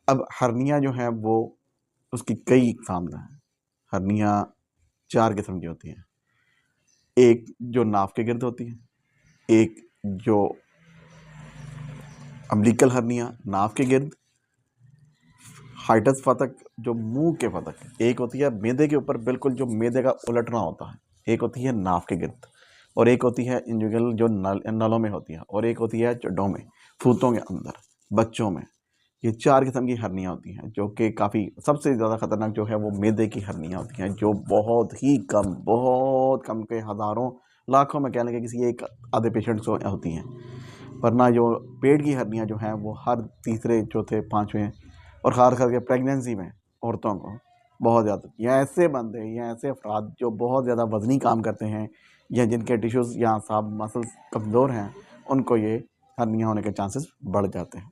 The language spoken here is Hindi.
अब हर्निया जो है वो उसकी कई इकसाम हैं। हर्निया 4 किस्म की होती हैं। एक जो नाफ के गिर्द होती है, एक जो अम्बिलिकल हर्निया नाफ के गिर्द, हाइटस फतक जो मुंह के फतक, एक होती है मैदे के ऊपर बिल्कुल जो मैदे का उलटना होता है, एक होती है नाफ के गिर्द, और एक होती है इंजुगल जो नलों में होती है, और एक होती है चड्डों में, फूतों के अंदर, बच्चों में। ये 4 किस्म की हर्नियाँ होती हैं, जो कि काफ़ी सबसे ज़्यादा ख़तरनाक जो है वो मैदे की हर्नियाँ होती हैं, जो बहुत कम के हज़ारों लाखों में कह लेंगे किसी एक आधे पेशेंट्स को होती हैं। वरना जो पेट की हर्नियाँ जो हैं वो हर तीसरे चौथे पाँचवें और ख़ास करके प्रेगनेंसी में औरतों को बहुत ज़्यादा, या ऐसे बंदे या ऐसे अफराद जो बहुत ज़्यादा वज़नी काम करते हैं या जिनके टिश्यूज़ या असाब मसल्स कमज़ोर हैं, उनको ये हर्निया होने के चांसेस बढ़ जाते हैं।